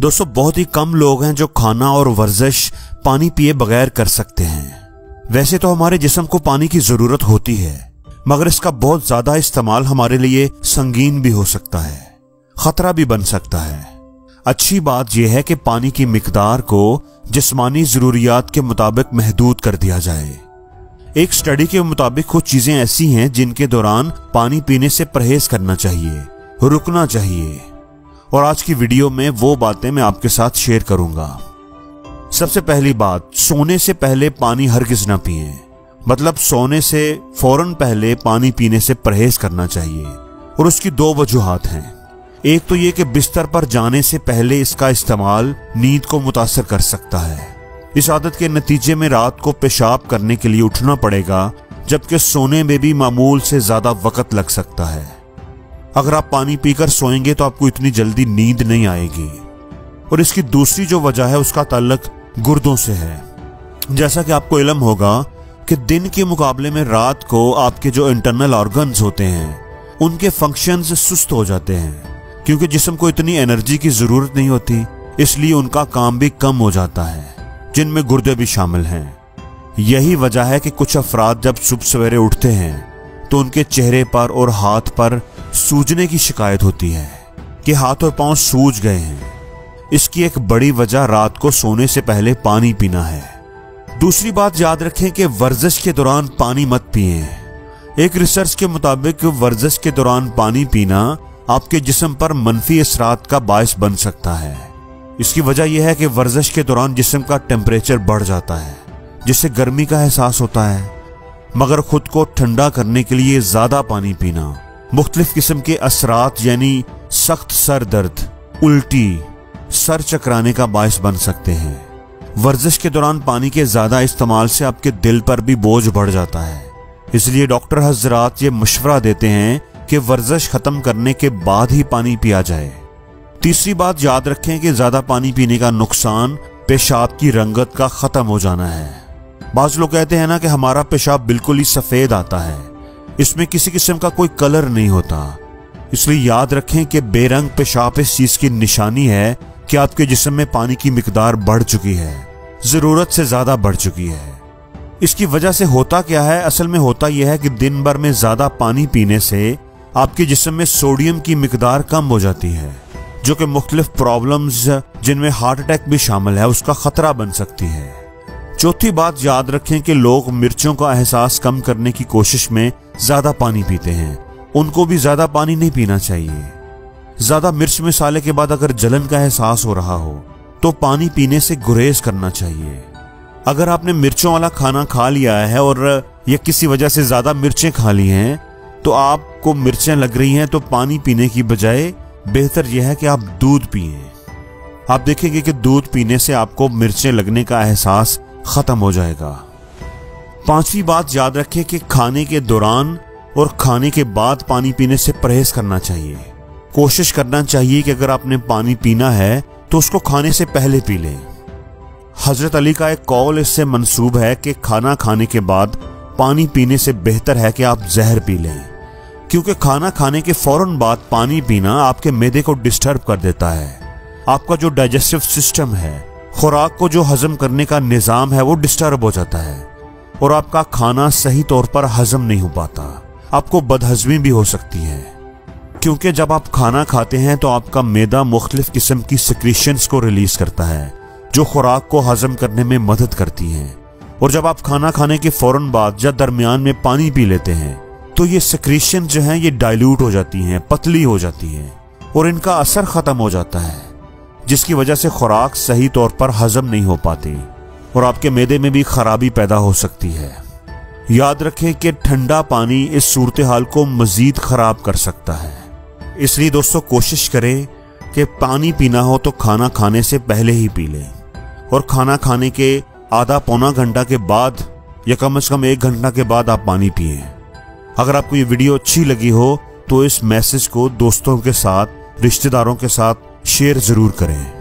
दोस्तों बहुत ही कम लोग हैं जो खाना और वर्जिश पानी पिए बगैर कर सकते हैं। वैसे तो हमारे जिस्म को पानी की जरूरत होती है, मगर इसका बहुत ज्यादा इस्तेमाल हमारे लिए संगीन भी हो सकता है, खतरा भी बन सकता है। अच्छी बात यह है कि पानी की मिकदार को जिस्मानी जरूरियात के मुताबिक महदूद कर दिया जाए। एक स्टडी के मुताबिक कुछ चीजें ऐसी हैं जिनके दौरान पानी पीने से परहेज करना चाहिए, रुकना चाहिए, और आज की वीडियो में वो बातें मैं आपके साथ शेयर करूंगा। सबसे पहली बात, सोने से पहले पानी हरगिज ना पिएं। मतलब सोने से फौरन पहले पानी पीने से परहेज करना चाहिए, और उसकी दो वजूहात हैं। एक तो ये कि बिस्तर पर जाने से पहले इसका इस्तेमाल नींद को मुतासर कर सकता है। इस आदत के नतीजे में रात को पेशाब करने के लिए उठना पड़ेगा, जबकि सोने में भी मामूल से ज्यादा वक्त लग सकता है। अगर आप पानी पीकर सोएंगे तो आपको इतनी जल्दी नींद नहीं आएगी। और इसकी दूसरी जो वजह है उसका ताल्लुक गुर्दों से है। जैसा कि आपको इल्म होगा कि दिन के मुकाबले में रात को आपके जो इंटरनल ऑर्गन्स होते हैं उनके फंक्शंस सुस्त हो जाते हैं, क्योंकि जिस्म को इतनी एनर्जी की जरूरत नहीं होती, इसलिए उनका काम भी कम हो जाता है, जिनमें गुर्दे भी शामिल हैं। यही वजह है कि कुछ अफराद जब सुबह सवेरे उठते हैं तो उनके चेहरे पर और हाथ पर सूजने की शिकायत होती है कि हाथ और पांव सूज गए हैं। इसकी एक बड़ी वजह रात को सोने से पहले पानी पीना है। दूसरी बात याद रखें कि वर्जिश के दौरान पानी मत पिएं। एक रिसर्च के मुताबिक वर्जिश के दौरान पानी पीना आपके जिस्म पर मनफी असरात का बायस बन सकता है। इसकी वजह यह है कि वर्जिश के दौरान जिस्म का टेम्परेचर बढ़ जाता है, जिससे गर्मी का एहसास होता है। मगर खुद को ठंडा करने के लिए ज्यादा पानी पीना मुख्तलिफ किस्म के असरात यानी सख्त सर दर्द, उल्टी, सर चकराने का बायस बन सकते हैं। वर्जिश के दौरान पानी के ज्यादा इस्तेमाल से आपके दिल पर भी बोझ बढ़ जाता है, इसलिए डॉक्टर हजरात ये मशवरा देते हैं कि वर्जिश खत्म करने के बाद ही पानी पिया जाए। तीसरी बात याद रखें कि ज्यादा पानी पीने का नुकसान पेशाब की रंगत का खत्म हो जाना है। बाज़ लोग कहते हैं ना कि हमारा पेशाब बिल्कुल ही सफेद आता है, इसमें किसी किस्म का कोई कलर नहीं होता। इसलिए याद रखें कि बेरंग पेशाब इस चीज की निशानी है कि आपके जिस्म में पानी की मिकदार बढ़ चुकी है, जरूरत से ज्यादा बढ़ चुकी है। इसकी वजह से होता क्या है? असल में होता यह है कि दिन भर में ज्यादा पानी पीने से आपके जिस्म में सोडियम की मिकदार कम हो जाती है, जो कि मुख्तलिफ प्रॉब्लम्स जिनमें हार्ट अटैक भी शामिल है उसका खतरा बन सकती है। चौथी बात याद रखें कि लोग मिर्चों का एहसास कम करने की कोशिश में ज्यादा पानी पीते हैं। उनको भी ज्यादा पानी नहीं पीना चाहिए। ज्यादा मिर्च मसाले के बाद अगर जलन का एहसास हो रहा हो तो पानी पीने से गुरेज करना चाहिए। अगर आपने मिर्चों वाला खाना खा लिया है और या किसी वजह से ज्यादा मिर्चें खा ली हैं तो आपको मिर्चें लग रही हैं, तो पानी पीने की बजाय बेहतर यह है कि आप दूध पिएं। आप देखेंगे कि दूध पीने से आपको मिर्चें लगने का एहसास खत्म हो जाएगा। पांचवी बात याद रखें कि खाने के दौरान और खाने के बाद पानी पीने से परहेज करना चाहिए। कोशिश करना चाहिए कि अगर आपने पानी पीना है तो उसको खाने से पहले पी लें। हजरत अली का एक कौल इससे मंसूब है कि खाना खाने के बाद पानी पीने से बेहतर है कि आप जहर पी लें, क्योंकि खाना खाने के फौरन बाद पानी पीना आपके मैदे को डिस्टर्ब कर देता है। आपका जो डाइजेस्टिव सिस्टम है, खुराक को जो हजम करने का निजाम है, वो डिस्टर्ब हो जाता है और आपका खाना सही तौर पर हजम नहीं हो पाता। आपको बदहजमी भी हो सकती है, क्योंकि जब आप खाना खाते हैं तो आपका मैदा मुख्तलिफ किस्म की सिक्रीशंस को रिलीज करता है जो खुराक को हजम करने में मदद करती हैं। और जब आप खाना खाने के फौरन बाद या दरमियान में पानी पी लेते हैं तो ये सिक्रीशन जो हैं ये डाइल्यूट हो जाती हैं, पतली हो जाती हैं और इनका असर खत्म हो जाता है, जिसकी वजह से खुराक सही तौर पर हजम नहीं हो पाती और आपके मैदे में भी खराबी पैदा हो सकती है। याद रखें कि ठंडा पानी इस सूरत हाल को मजीद खराब कर सकता है। इसलिए दोस्तों कोशिश करें कि पानी पीना हो तो खाना खाने से पहले ही पी लें, और खाना खाने के आधा पौना घंटा के बाद या कम से कम 1 घंटा के बाद आप पानी पिएं। अगर आपको ये वीडियो अच्छी लगी हो तो इस मैसेज को दोस्तों के साथ, रिश्तेदारों के साथ शेयर जरूर करें।